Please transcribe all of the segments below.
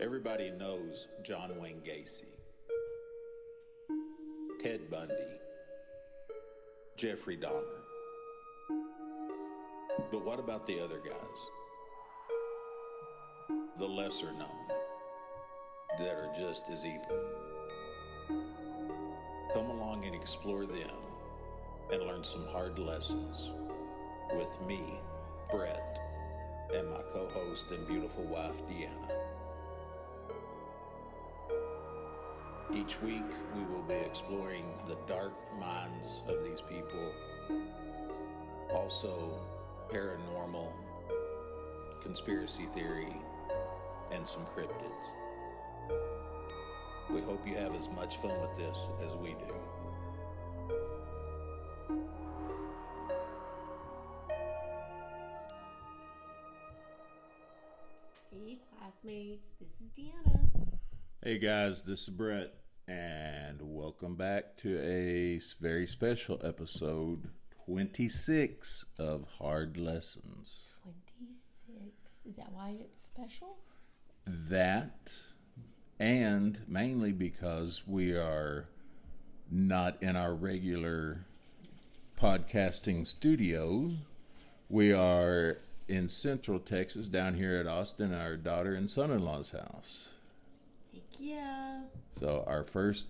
Everybody knows John Wayne Gacy, Ted Bundy, Jeffrey Dahmer. But what about the other guys? The lesser known, that are just as evil. Come along and explore them and learn some hard lessons with me, Brett, and my co-host and beautiful wife, Deanna. Each week, we will be exploring the dark minds of these people, also paranormal, conspiracy theory, and some cryptids. We hope you have as much fun with this as we do. Hey classmates, this is Deanna. Hey guys, this is Brett, and welcome back to a very special episode 26 of Hard Lessons. 26. Is that why it's special? That, and mainly because we are not in our regular podcasting studio. We are in Central Texas, down here at Austin, our daughter and son-in-law's house. Heck yeah. So our first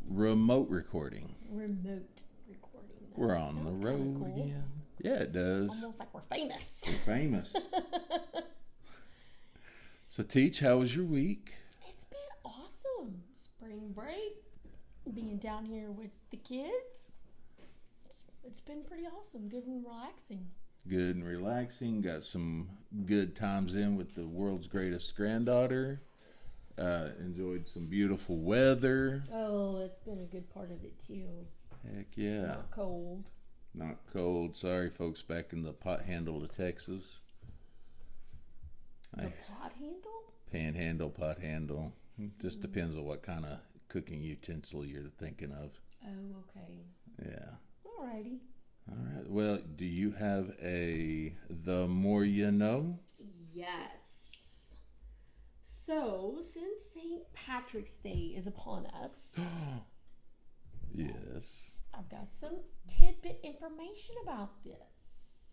remote recording. Remote recording. We're on the road cool. again. Yeah, it does. Almost like we're famous. We're famous. So Teach, how was your week? It's been awesome. Spring break, being down here with the kids. It's been pretty awesome. Good and relaxing. Good and relaxing. Got some good times in with the world's greatest granddaughter. Enjoyed some beautiful weather. Oh, it's been a good part of it too. Heck yeah. Not cold. Not cold. Sorry, folks, back in the pot handle of Texas. The pot handle? Panhandle, pot handle. Just depends on what kind of cooking utensil you're thinking of. Oh, okay. Yeah. Alrighty. All right. Well, do you have a The More You Know? Yes. So, since St. Patrick's Day is upon us, Yes. I've got some tidbit information about this.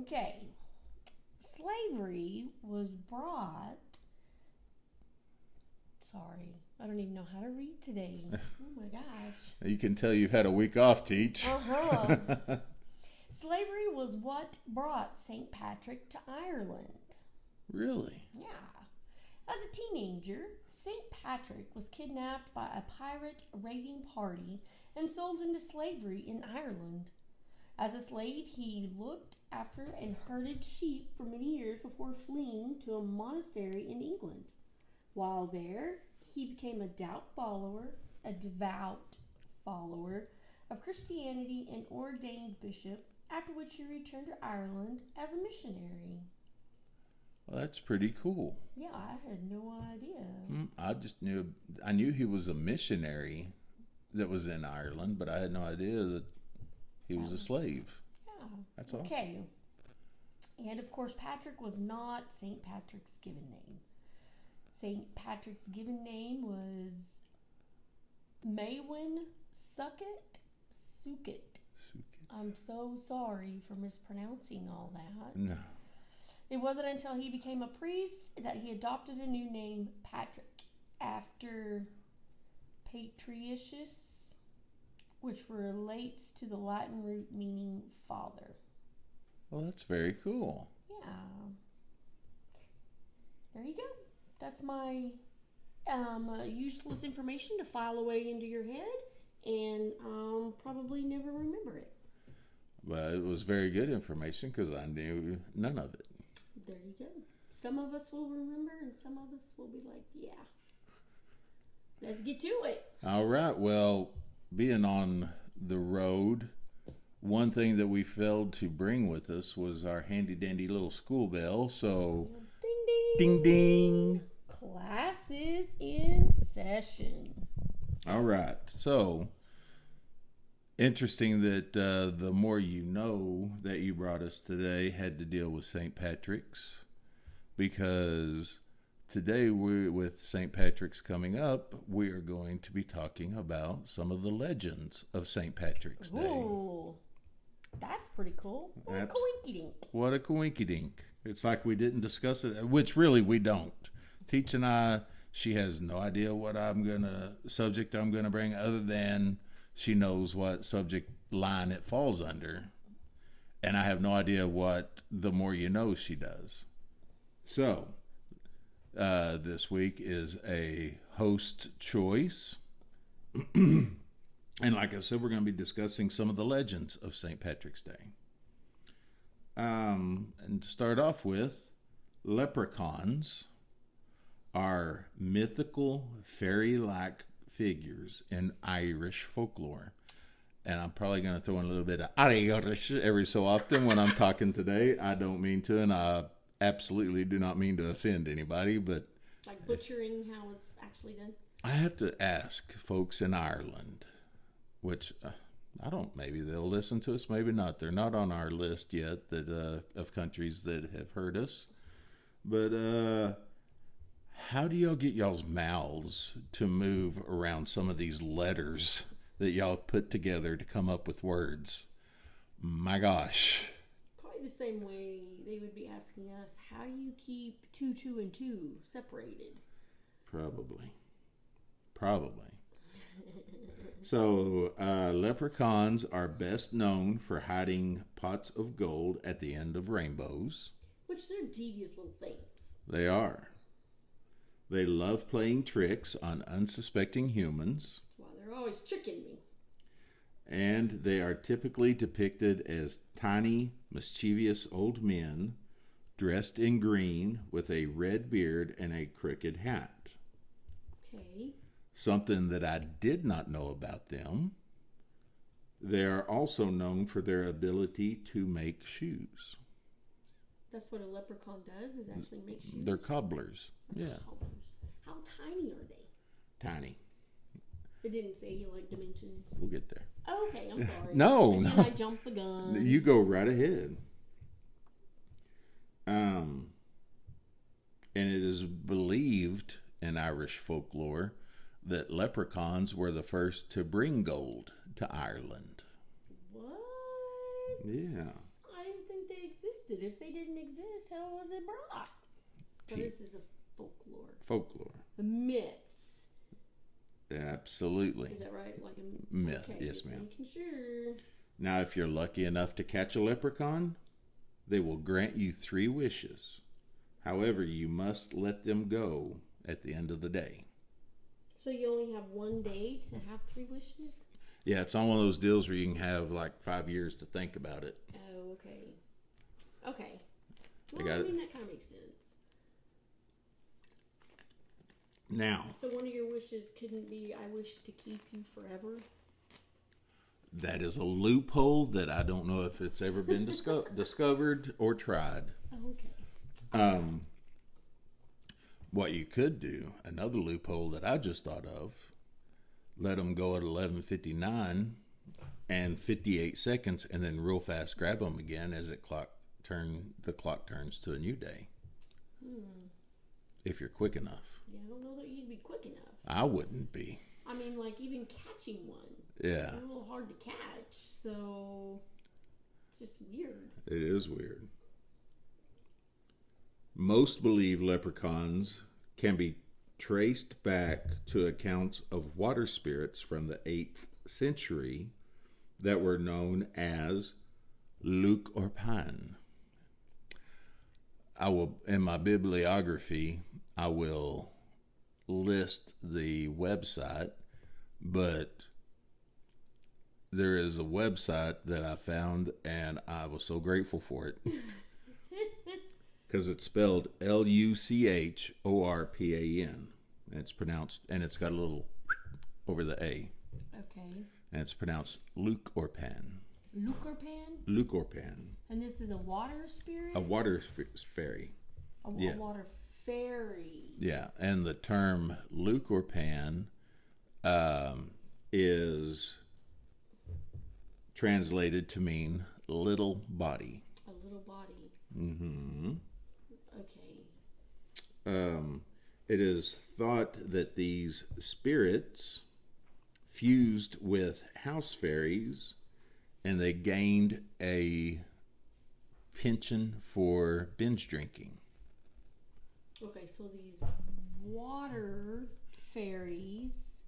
Okay. Slavery was brought... Sorry, I don't even know how to read today. Oh my gosh. You can tell you've had a week off, Teach. Slavery was what brought St. Patrick to Ireland. Really? Yeah. As a teenager, St. Patrick was kidnapped by a pirate raiding party and sold into slavery in Ireland. As a slave, he looked after and herded sheep for many years before fleeing to a monastery in England. While there, he became a devout follower of Christianity and ordained bishop, after which he returned to Ireland as a missionary. Well, that's pretty cool. Yeah, I had no idea. I knew he was a missionary that was in Ireland, but I had no idea that he was a slave. Yeah. That's awesome. Okay. And of course, Patrick was not St. Patrick's given name. St. Patrick's given name was Maewyn Succat. I'm so sorry for mispronouncing all that. No. It wasn't until he became a priest that he adopted a new name, Patrick, after Patricius, which relates to the Latin root meaning father. Well, that's very cool. Yeah. There you go. That's my useless information to file away into your head, and I'll probably never remember it. Well, it was very good information because I knew none of it. There you go. Some of us will remember, and some of us will be like, yeah. Let's get to it. All right. Well, being on the road, one thing that we failed to bring with us was our handy-dandy little school bell. So, ding, ding. Ding, ding. Class is in session. All right. So, interesting that the more you know that you brought us today had to deal with St. Patrick's, because today, with St. Patrick's coming up, we are going to be talking about some of the legends of St. Patrick's Day. Ooh, that's pretty cool. What a coinky-dink. What a coinky-dink. It's like we didn't discuss it, which really we don't. Teach and I, she has no idea what subject I'm going to bring, other than she knows what subject line it falls under. And I have no idea what the more you know she does. So, this week is a host choice. And like I said, we're going to be discussing some of the legends of St. Patrick's Day. And to start off with, leprechauns are mythical, fairy-like figures in Irish folklore. And I'm probably going to throw in a little bit of Irish every so often when I'm talking today. I don't mean to, and I absolutely do not mean to offend anybody, but... Like butchering how it's actually done? I have to ask folks in Ireland, which I don't, maybe they'll listen to us, maybe not. They're not on our list yet of countries that have heard us. But how do y'all get y'all's mouths to move around some of these letters that y'all put together to come up with words? My gosh. Probably the same way they would be asking us, how do you keep 2, 2, and 2 separated? Probably. So, leprechauns are best known for hiding pots of gold at the end of rainbows. Which they're devious little things. They are. They love playing tricks on unsuspecting humans. That's why they're always tricking me. And they are typically depicted as tiny, mischievous old men dressed in green with a red beard and a crooked hat. Okay. Something that I did not know about them. They are also known for their ability to make shoes. That's what a leprechaun does, is actually make shoes? They're cobblers. Yeah. Cobblers. How tiny are they? Tiny. It didn't say like dimensions. We'll get there. Oh, okay, I'm sorry. No. Again, I jumped the gun. You go right ahead. And it is believed in Irish folklore that leprechauns were the first to bring gold to Ireland. What? Yeah. I didn't think they existed. If they didn't exist, how was it brought? So this is a folklore. Folklore. Myths. Absolutely. Is that right? Like a myth. Okay, yes, just ma'am. making sure. Now, if you're lucky enough to catch a leprechaun, they will grant you 3 wishes. However, you must let them go at the end of the day. So you only have one day to have 3 wishes? Yeah, it's on one of those deals where you can have like 5 years to think about it. Oh, okay. Okay. I Well, got I it. mean, that kind of makes sense. Now, So one of your wishes couldn't be, I wish to keep you forever? that is a loophole that I don't know if it's ever been discovered or tried. Oh, okay. What you could do, another loophole that I just thought of, let them go at 11:59 and 58 seconds, and then real fast grab them again as the clock turns to a new day. If you're quick enough. Yeah, I don't know that you'd be quick enough. I wouldn't be. I mean, like, even catching one. Yeah. They're a little hard to catch, so it's just weird. It is weird. Most believe leprechauns can be traced back to accounts of water spirits from the 8th century that were known as Luke or Pan. I will, in my bibliography, I will list the website, but there is a website that I found, and I was so grateful for it. Because it's spelled Luchorpan. And it's pronounced, and it's got a little over the A. Okay. And it's pronounced Luchorpan. Luchorpan? Luchorpan. And this is a water spirit? A water fairy. A Yeah. water fairy. Yeah. And the term Luchorpan is translated to mean little body. A little body. Mm-hmm. Okay. It is thought that these spirits fused with house fairies and they gained a penchant for binge drinking. Okay, so these water fairies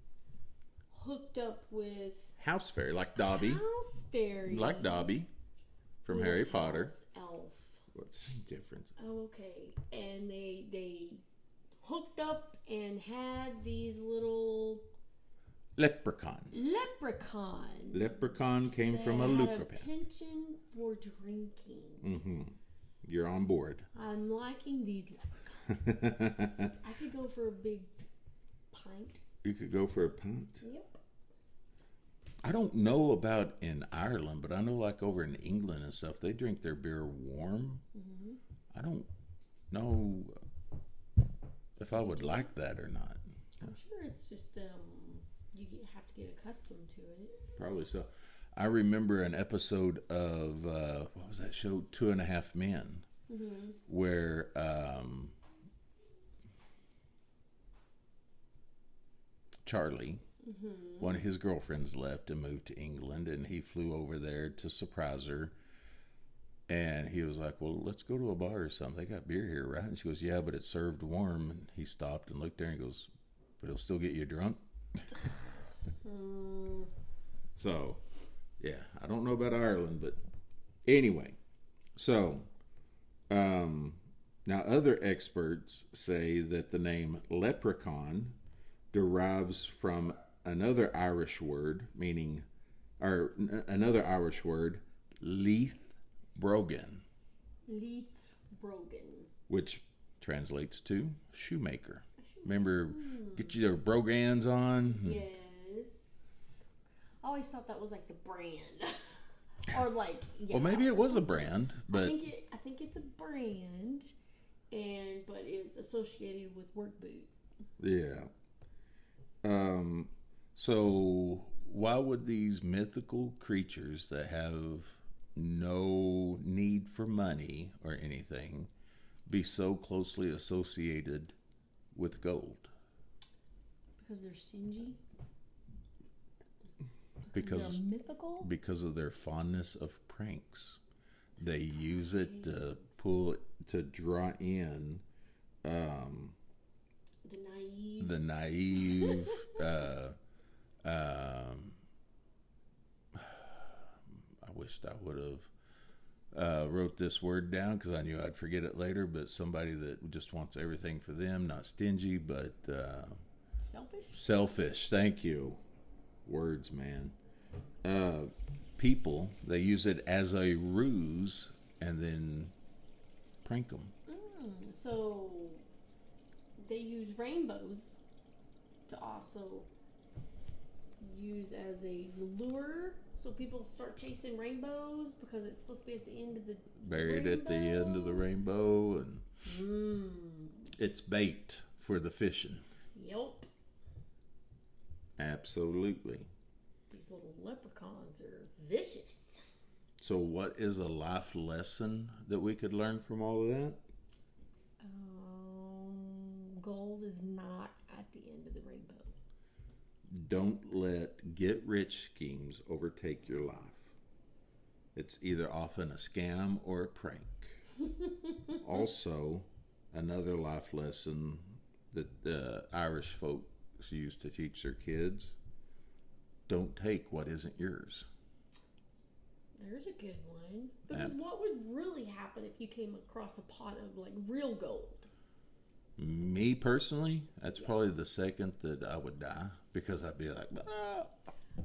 hooked up with House fairy, like Dobby. house fairies. Like Dobby from Harry Potter. House elf. What's the difference? Okay, and they hooked up and had these little Leprechaun. Leprechaun came from a had leprechaun. a penchant for drinking. Mm-hmm. You're on board. I'm liking these leprechauns. I could go for a big pint. You could go for a pint. Yep. I don't know about in Ireland, but I know like over in England and stuff, they drink their beer warm. Mm-hmm. I don't know if I would like that or not. I'm sure it's just you have to get accustomed to it. Probably so. I remember an episode of what was that show? 2.5 Men, Mm-hmm. where Charlie, Mm-hmm. one of his girlfriends, left and moved to England, and he flew over there to surprise her. And he was like, "Well, let's go to a bar or something. They got beer here, right?" And she goes, "Yeah, but it's served warm." And he stopped and looked there and goes, "But it'll still get you drunk." So, yeah, I don't know about Ireland, but anyway. So, now other experts say that the name leprechaun derives from another Irish word, another Irish word, Leith Brogan. Leith Brogan. Which translates to shoemaker. Remember, get your brogans on? Yes. I always thought that was like the brand. Or like, yeah. Well, maybe it was a brand, but I think it's a brand, but it's associated with work boot. yeah. So why would these mythical creatures that have no need for money or anything be so closely associated with gold? Because they're stingy? Because they're mythical? Because of their fondness of pranks. They use it to draw in the naive I wished I would have wrote this word down because I knew I'd forget it later, but somebody that just wants everything for them, not stingy, but selfish. Thank you. Words, man. People, they use it as a ruse and then prank them. So they use rainbows to also use as a lure, so people start chasing rainbows because it's supposed to be at the end of the buried rainbow. At the end of the rainbow, and it's bait for the fishing. Yep. Absolutely. These little leprechauns are vicious. So what is a life lesson that we could learn from all of that? Gold is not at the end of the rainbow. Don't let get-rich schemes overtake your life. It's either often a scam or a prank. Also, another life lesson that the Irish folks used to teach their kids: don't take what isn't yours. There's a good one. Because what would really happen if you came across a pot of like real gold? Me personally, that's probably the second that I would die, because I'd be like, ah.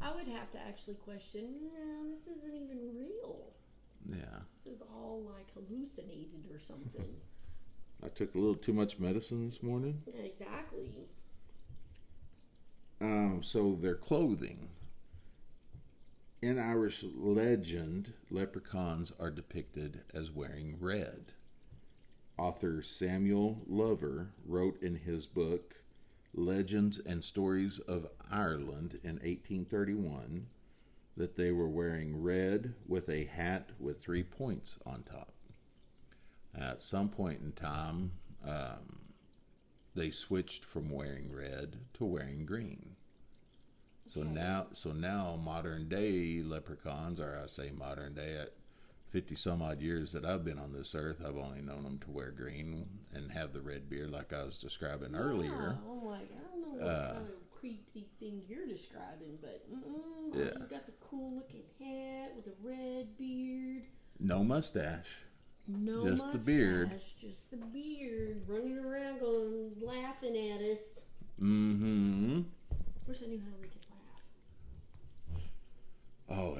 I would have to actually question, no, this isn't even real. Yeah. This is all like hallucinated or something. I took a little too much medicine this morning. Exactly. So their clothing. In Irish legend, leprechauns are depicted as wearing red. Author Samuel Lover wrote in his book Legends and Stories of Ireland in 1831 that they were wearing red with a hat with 3 points on top. At some point in time, they switched from wearing red to wearing green. So Okay. now modern day leprechauns, or I say modern day, at 50 some odd years that I've been on this earth, I've only known them to wear green and have the red beard like I was describing earlier. I'm like, I don't know what kind of creepy thing you're describing, but I just got the cool looking hat with a red beard. No mustache. No Just mustache, the beard. just the beard, running around going, laughing at us. Mm-hmm. Wish I knew how to make it laugh. Oh,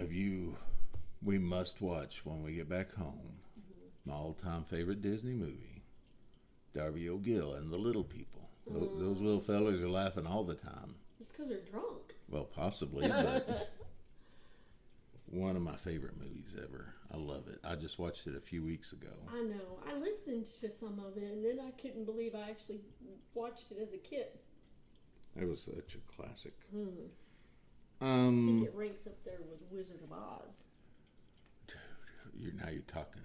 we must watch when we get back home. My all-time favorite Disney movie, Darby O'Gill and the Little People. Those little fellas are laughing all the time. It's because they're drunk. Well, possibly, but one of my favorite movies ever. I love it. I just watched it a few weeks ago. I know. I listened to some of it, and then I couldn't believe I actually watched it as a kid. It was such a classic. I think it ranks up there with Wizard of Oz. Now you're talking.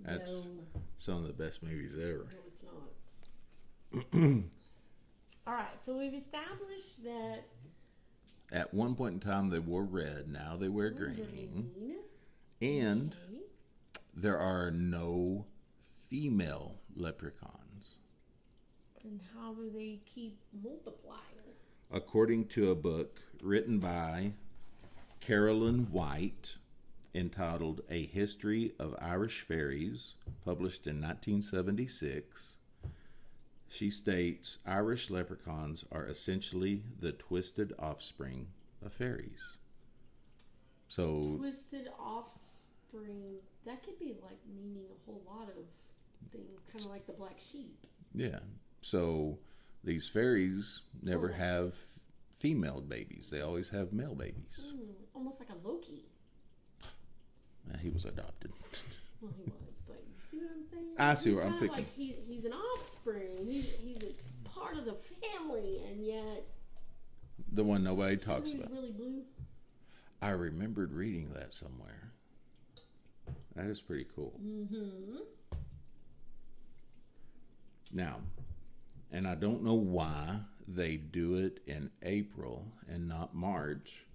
That's No. some of the best movies ever. No, it's not. All right, so we've established that At one point in time, they wore red. Now they wear green. And Okay. there are no female leprechauns. Then how do they keep multiplying? According to a book written by Carolyn White entitled A History of Irish Fairies, published in 1976, she states Irish leprechauns are essentially the twisted offspring of fairies. So Twisted offspring, that could be like meaning a whole lot of things, kind of like the black sheep. yeah, so these fairies never have female babies. They always have male babies. Almost like a Loki. He was adopted. Well, he was, but you see what I'm saying? I see He's where I'm kind of picking. like he's an offspring. He's a part of the family, and yet The one nobody talks he's about. really blue. I remembered reading that somewhere. That is pretty cool. Mm-hmm. Now, and I don't know why they do it in April and not March,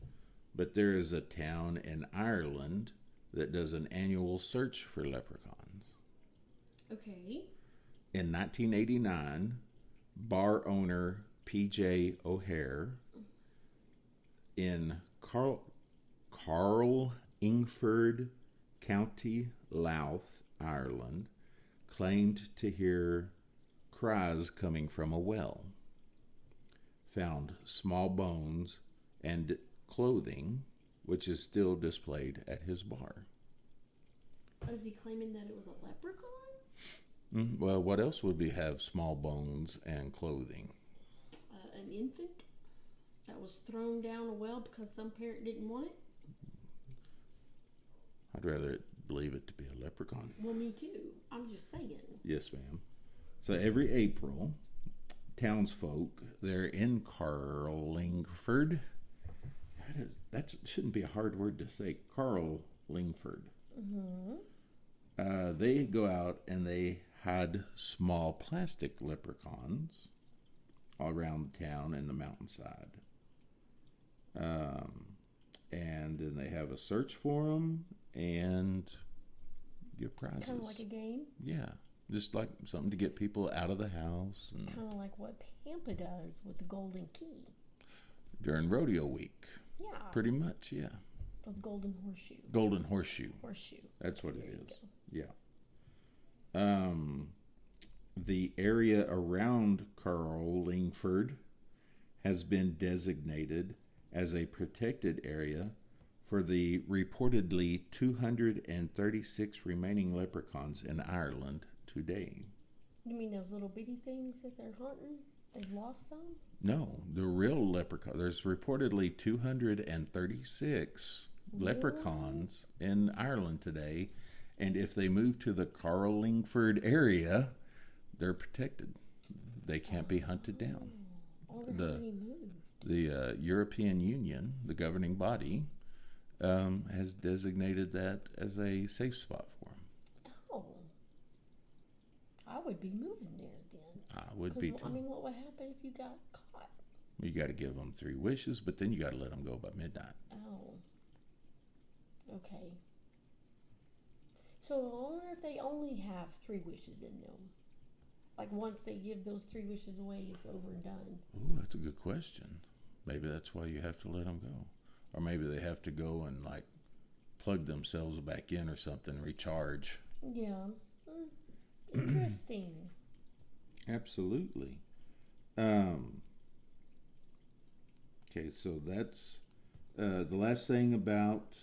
but there is a town in Ireland that does an annual search for leprechauns. Okay. In 1989, bar owner P.J. O'Hare in Carlingford, County Louth, Ireland, claimed to hear cries coming from a well, found small bones and clothing, which is still displayed at his bar. Was he claiming that it was a leprechaun? Well, what else would we have small bones and clothing? An infant that was thrown down a well because some parent didn't want it? I'd rather believe it to be a leprechaun. Well, me too. I'm just saying. Yes, ma'am. So every April, townsfolk, they're in Carlingford. That shouldn't be a hard word to say. Carlingford. Mm-hmm. They go out and they hide small plastic leprechauns all around the town and the mountainside. And then they have a search for them and give prizes. Kind of like a game. Yeah, just like something to get people out of the house. And Kind of like what Pampa does with the golden key. during rodeo week, Yeah. pretty much, yeah. The golden horseshoe. Golden horseshoe. Horseshoe. That's what There it you is. go. Yeah. The area around Carlingford has been designated as a protected area for the reportedly 236 remaining leprechauns in Ireland today. You mean those little bitty things that they're hunting? They've lost some? No, the real leprechaun. There's reportedly 236 leprechauns in Ireland today, and if they move to the Carlingford area, they're protected. They can't be hunted down. I wonder how many moved. The European Union, the governing body, has designated that as a safe spot for them. Oh. I would be moving there then. would be Because, too. what would happen if you got caught? You got to give them 3 wishes, but then you got to let them go by midnight. Oh. Okay. So I wonder if they only have 3 wishes in them. Like once they give those 3 wishes away, it's over and done. Ooh, that's a good question. Maybe that's why you have to let them go. Or maybe they have to go and like plug themselves back in or something, recharge. Yeah. Interesting. Absolutely. Okay, so that's the last thing about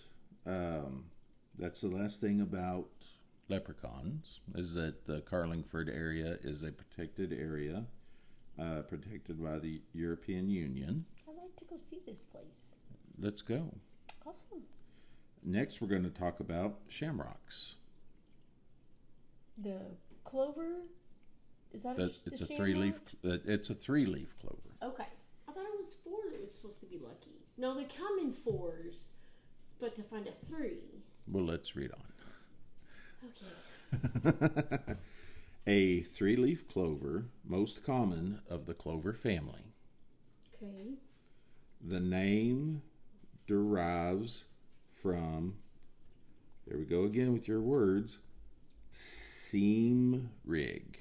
leprechauns is that the Carlingford area is a protected area, protected by the European Union. I'd like to go see this place. Let's go. Awesome. Next, we're going to talk about shamrocks. The clover, is that It's a 3-leaf. It's a 3-leaf clover. Okay. I thought it was 4 that was supposed to be lucky. No, they come in 4s, but to find a 3. Well, let's read Okay. on. A 3-leaf clover, most common of the clover family. Okay. The name derives from, there we go again with your words, seam rig.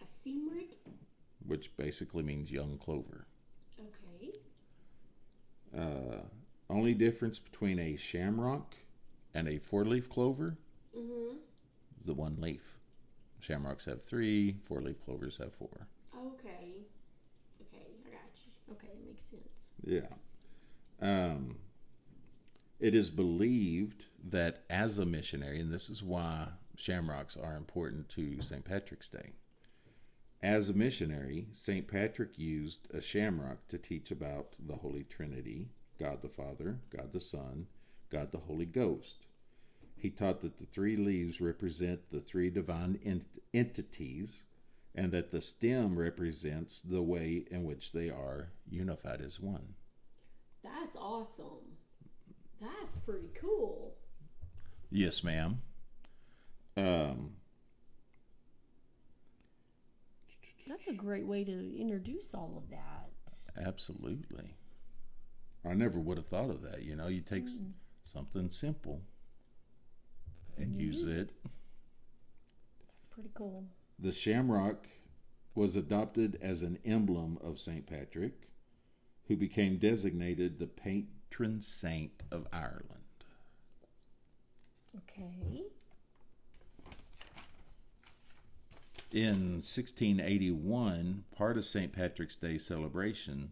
A seam rig? Which basically means young clover. Okay. Only difference between a shamrock and a 4-leaf clover, the 1 leaf. Shamrocks have 3, 4-leaf clovers have 4. Okay. Okay, I got you. Okay, it makes sense. Yeah. It is believed that as a missionary, and this is why shamrocks are important to St. Patrick's Day. As a missionary, St. Patrick used a shamrock to teach about the Holy Trinity, God the Father, God the Son, God the Holy Ghost. He taught that the 3 leaves represent the 3 divine entities and that the stem represents the way in which they are unified as one. That's awesome. That's pretty cool. Yes, ma'am. That's a great way to introduce all of that. Absolutely. I never would have thought of that. You know, you take something simple and use it. That's pretty cool. The shamrock was adopted as an emblem of St. Patrick, who became designated the patron saint of Ireland. Okay. In 1681, part of St. Patrick's Day celebration,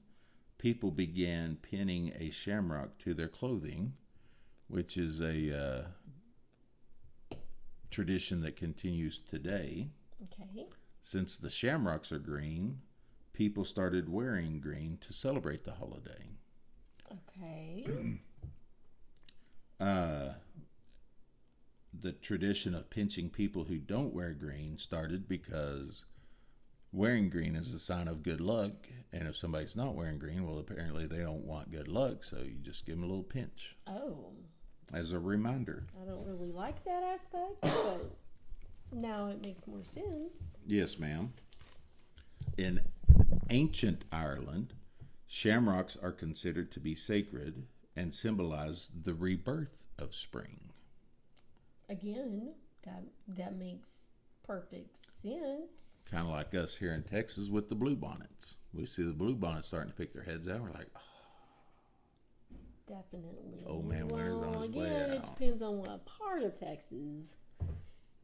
people began pinning a shamrock to their clothing, which is a tradition that continues today. Okay. Since the shamrocks are green, people started wearing green to celebrate the holiday. Okay. The tradition of pinching people who don't wear green started because wearing green is a sign of good luck, and if somebody's not wearing green, well, apparently they don't want good luck, so you just give them a little pinch. Oh. As a reminder. I don't really like that aspect, but now it makes more sense. Yes, ma'am. In ancient Ireland, shamrocks are considered to be sacred and symbolize the rebirth of spring. Again, that makes perfect sense. Kind of like us here in Texas with the bluebonnets. We see the bluebonnets starting to pick their heads out. We're like, oh. Definitely. Old man winter's on his way out. It depends on what part of Texas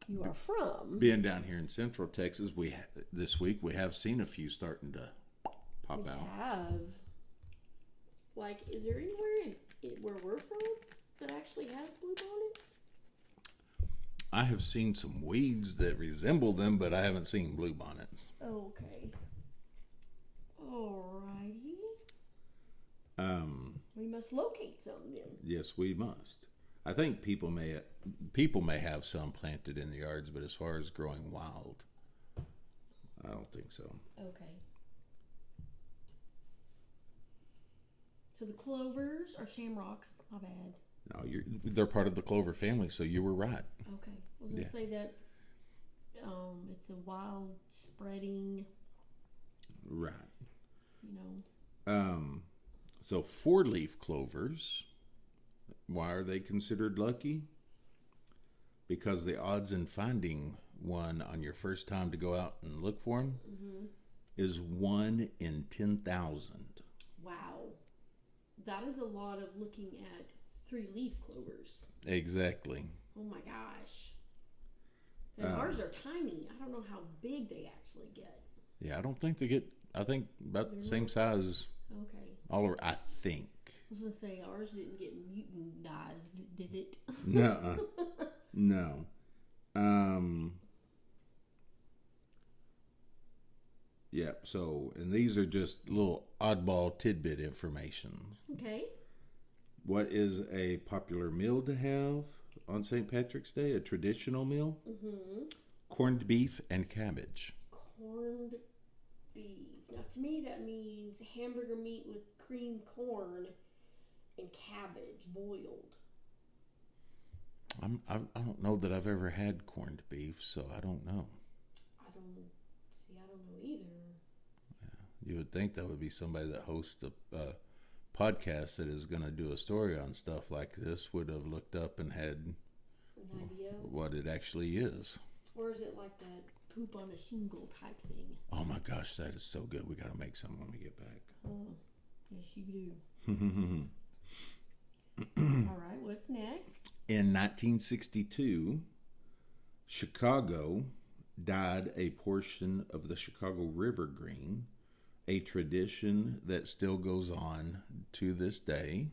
you are from. Being down here in Central Texas, this week we have seen a few starting to pop out. We have. Like, is there anywhere where we're from that actually has bluebonnets? I have seen some weeds that resemble them, but I haven't seen bluebonnets. Okay. Alrighty. We must locate some then. Yes, we must. I think people may have some planted in the yards, but as far as growing wild, I don't think so. Okay. So the clovers are shamrocks. My bad. No, they're part of the clover family, so you were right. Okay. I was going to say that's it's a wild spreading, Right. you know. So 4-leaf clovers, why are they considered lucky? Because the odds in finding one on your first time to go out and look for them is 1 in 10,000. Wow. That is a lot of looking at 3-leaf clovers. Exactly. Oh my gosh. And ours are tiny. I don't know how big they actually get. Yeah, I don't think they get, I think about the same size Okay. all over, I think. I was going to say, ours didn't get mutandized, did it? Nuh-uh. No. Yeah, so, and these are just little oddball tidbit information. Okay. What is a popular meal to have on St. Patrick's Day? A traditional meal? Mm-hmm. Corned beef and cabbage. Corned beef. Now, to me, that means hamburger meat with creamed corn and cabbage boiled. I don't know that I've ever had corned beef, so I don't know. I don't know either. You would think that would be somebody that hosts a podcast that is going to do a story on stuff like this would have looked up and had An idea? what it actually is. Or is it like that poop on a shingle type thing? Oh my gosh, that is so good. We got to make some when we get back. Oh, yes, you do. All right, what's next? In 1962, Chicago dyed a portion of the Chicago River green, a tradition that still goes on to this day.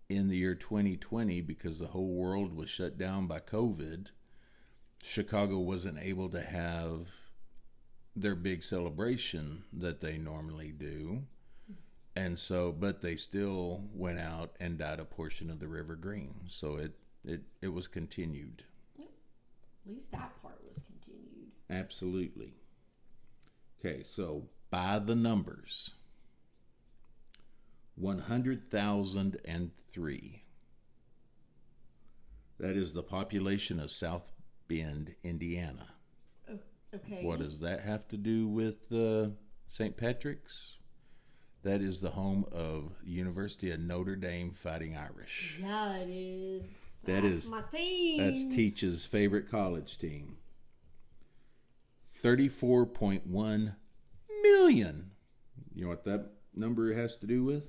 In the year 2020, because the whole world was shut down by COVID, Chicago wasn't able to have their big celebration that they normally do. And so, but they still went out and dyed a portion of the river green. So it was continued. Yep. At least that part was continued. Absolutely. Okay, so by the numbers, 100,003. That is the population of South Bend, Indiana. Okay. What does that have to do with St. Patrick's? That is the home of University of Notre Dame Fighting Irish. Yeah, it is. That's my team. That's Teach's favorite college team. 34.1 million. You know what that number has to do with?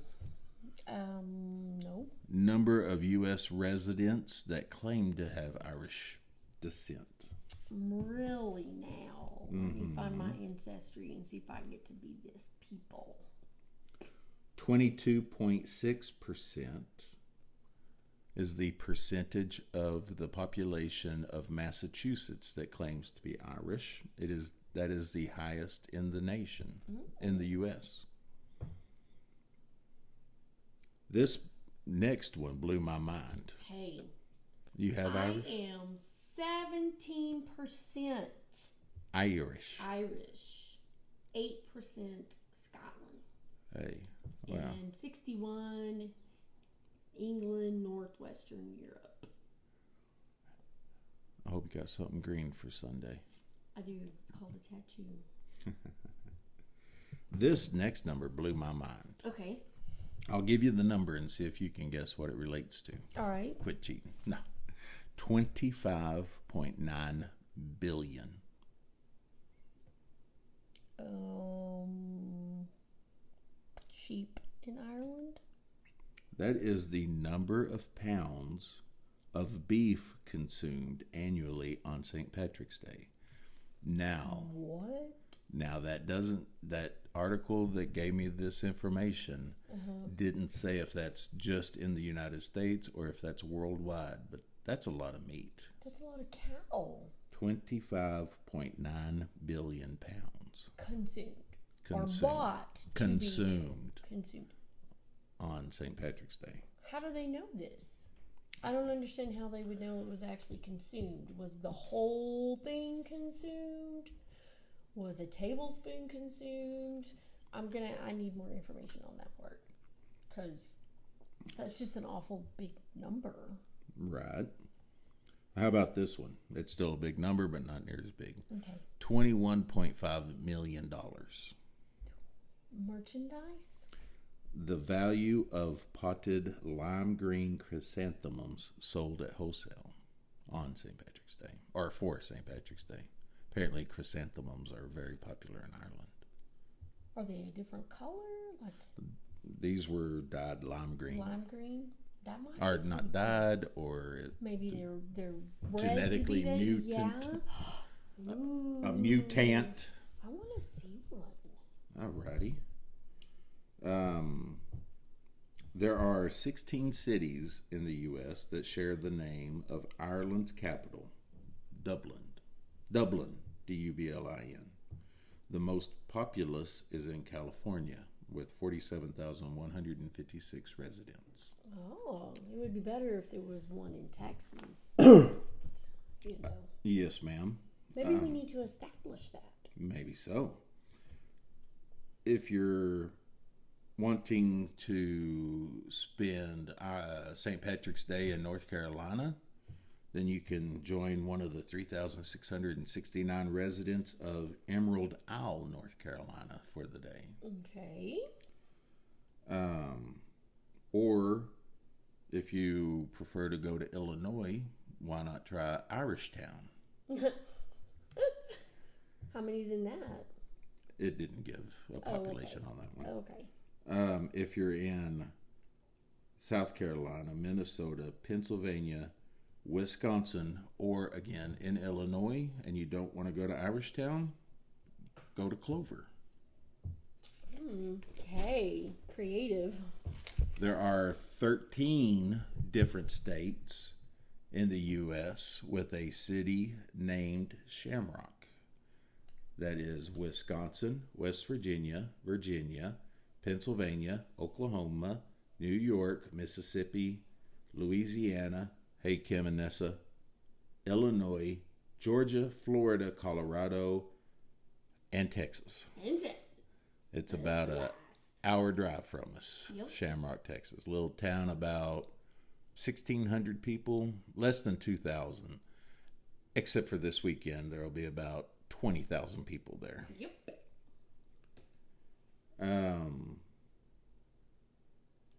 No. Number of U.S. residents that claim to have Irish descent. Really now? Let me find my ancestry and see if I get to be this people. 22.6% is the percentage of the population of Massachusetts that claims to be Irish. That is the highest in the nation, in the U.S. This next one blew my mind. Hey, You have Irish? I am 17% Irish. 8% Scotland. Hey, wow. And 61 England, Northwestern Europe. I hope you got something green for Sunday. I do. It's called a tattoo. This next number blew my mind. Okay. I'll give you the number and see if you can guess what it relates to. All right. Quit cheating. No. 25.9 billion. Sheep in Ireland? That is the number of pounds of beef consumed annually on St. Patrick's Day. Now, What? that article that gave me this information didn't say if that's just in the United States or if that's worldwide, but that's a lot of meat. That's a lot of cow. 25.9 billion pounds. Consumed. Consumed. Or bought. Consumed. Consumed. On St. Patrick's Day. How do they know this? I don't understand how they would know it was actually consumed. Was the whole thing consumed? Was a tablespoon consumed? I need more information on that part. Because that's just an awful big number. Right. How about this one? It's still a big number, but not near as big. Okay. $21.5 million. Merchandise? The value of potted lime green chrysanthemums sold at wholesale on St. Patrick's Day, or for St. Patrick's Day. Apparently, chrysanthemums are very popular in Ireland. Are they a different color? Like these were dyed lime green. Lime green? That might Are not dyed, or maybe they're genetically bred to be mutant. Yeah. A mutant. I want to see one. Alrighty. There are 16 cities in the U.S. that share the name of Ireland's capital, Dublin. Dublin, D-U-B-L-I-N. The most populous is in California, with 47,156 residents. Oh, it would be better if there was one in Texas. You know. Yes, ma'am. Maybe we need to establish that. Maybe so. If you're wanting to spend St. Patrick's Day in North Carolina, then you can join one of the 3,669 residents of Emerald Isle, North Carolina, for the day. Okay. Or if you prefer to go to Illinois, why not try Irishtown? How many's in that? It didn't give a population on that one. Okay. If you're in South Carolina, Minnesota, Pennsylvania, Wisconsin, or again in Illinois, and you don't want to go to Irishtown, go to Clover. Okay. Creative. There are 13 different states in the U.S. with a city named Shamrock. That is Wisconsin, West Virginia, Virginia, Pennsylvania, Oklahoma, New York, Mississippi, Louisiana, hey Kim and Nessa, Illinois, Georgia, Florida, Colorado, and Texas. And Texas. It's about an hour drive from us. Yep. Shamrock, Texas. Little town, about 1,600 people, less than 2,000. Except for this weekend, there will be about 20,000 people there. Yep.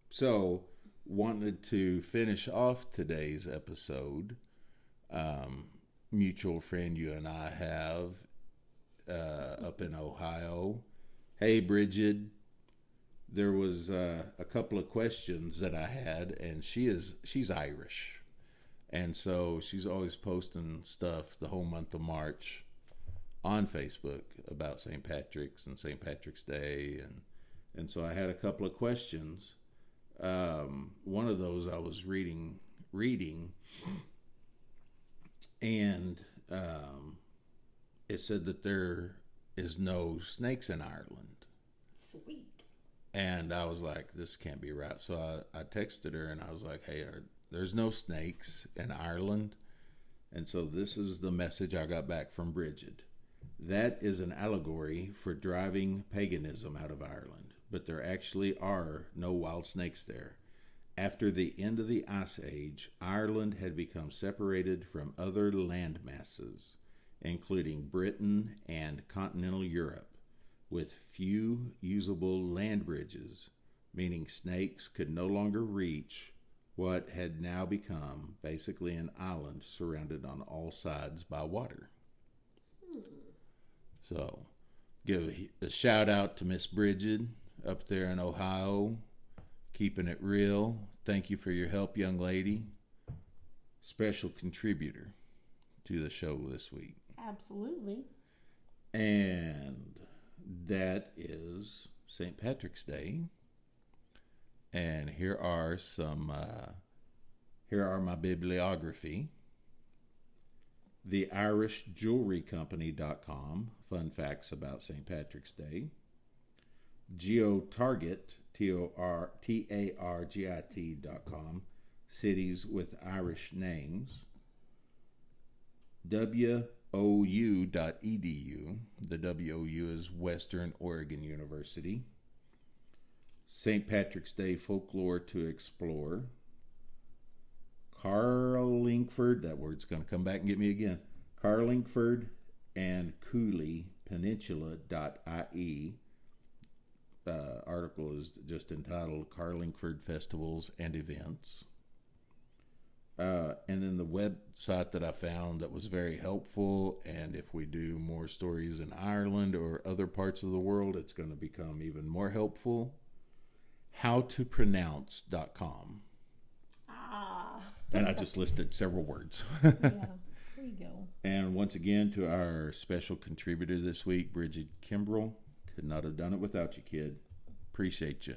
So, wanted to finish off today's episode. Mutual friend you and I have up in Ohio. Hey, Bridget. There was a couple of questions that I had, and she's Irish. And so she's always posting stuff the whole month of March on Facebook about St. Patrick's and St. Patrick's Day. And so I had a couple of questions. One of those I was reading, and it said that there is no snakes in Ireland. Sweet. And I was like, this can't be right. So I texted her and I was like, hey, there's no snakes in Ireland. And so this is the message I got back from Bridget. That is an allegory for driving paganism out of Ireland. But there actually are no wild snakes there. After the end of the Ice Age, Ireland had become separated from other land masses, including Britain and continental Europe, with few usable land bridges, meaning snakes could no longer reach what had now become basically an island surrounded on all sides by water. So, give a shout out to Miss Bridget up there in Ohio, keeping it real. Thank you for your help, young lady. Special contributor to the show this week. Absolutely. And that is St. Patrick's Day. And here are my bibliography. TheIrishJewelryCompany.com, fun facts about St. Patrick's Day. GeoTarget, TARGIT.com, cities with Irish names. WOU.edu, the WOU is Western Oregon University. St. Patrick's Day folklore to explore. Carlingford, that word's going to come back and get me again. Carlingford and Cooley Peninsula.ie. Article is just entitled Carlingford Festivals and Events. And then the website that I found that was very helpful, and if we do more stories in Ireland or other parts of the world, it's going to become even more helpful. Howtopronounce.com. And I just listed several words. Yeah, there you go. And once again, to our special contributor this week, Bridget Kimbrell. Could not have done it without you, kid. Appreciate you.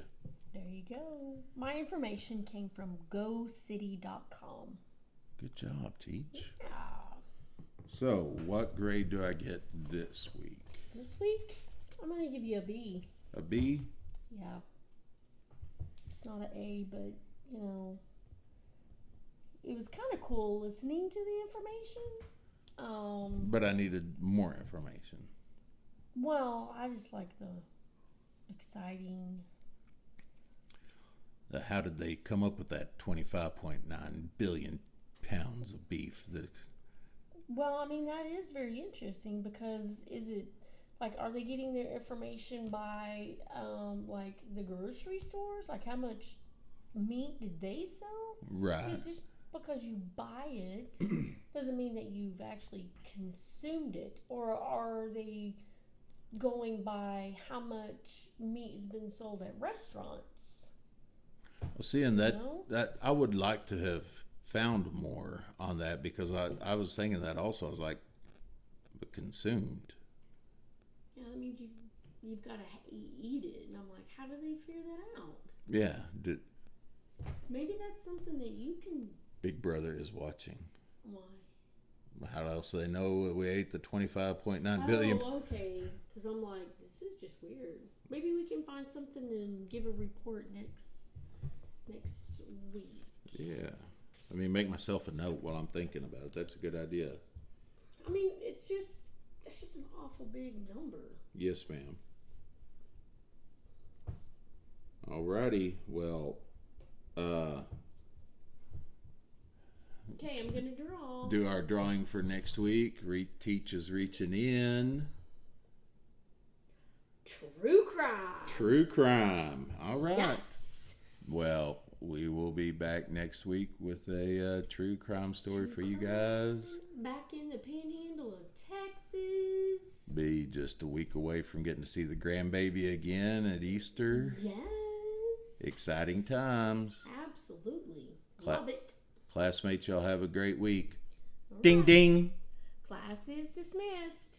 There you go. My information came from GoCity.com. Good job, Teach. Yeah. So, what grade do I get this week? This week, I'm going to give you a B. A B? Yeah. It's not an A, but, you know, it was kind of cool listening to the information. But I needed more information. Well, I just like the exciting. How did they come up with that 25.9 billion pounds of beef? Well, I mean, that is very interesting because is it like, are they getting their information by like the grocery stores? Like, how much meat did they sell? Right. Because just because you buy it doesn't mean that you've actually consumed it. Or are they going by how much meat has been sold at restaurants? Well, seeing that I would like to have found more on that, because I was thinking that also. I was like, but consumed. Yeah, that means you've got to eat it, and I'm like, how do they figure that out? Yeah. Maybe that's something that you can. Big Brother is watching. Why? How else do they know we ate the 25.9 billion? Oh, okay. Because I'm like, this is just weird. Maybe we can find something and give a report next week. Yeah. I mean, make myself a note while I'm thinking about it. That's a good idea. I mean, it's just an awful big number. Yes, ma'am. Alrighty. Well, okay, I'm going to draw. Do our drawing for next week. Teach is reaching in. True crime. True crime. All right. Yes. Well, we will be back next week with a true crime story for you guys. Back in the panhandle of Texas. Be just a week away from getting to see the grandbaby again at Easter. Yes. Exciting times. Absolutely. Love it. Classmates, y'all have a great week. All Ding, right. ding. Class is dismissed.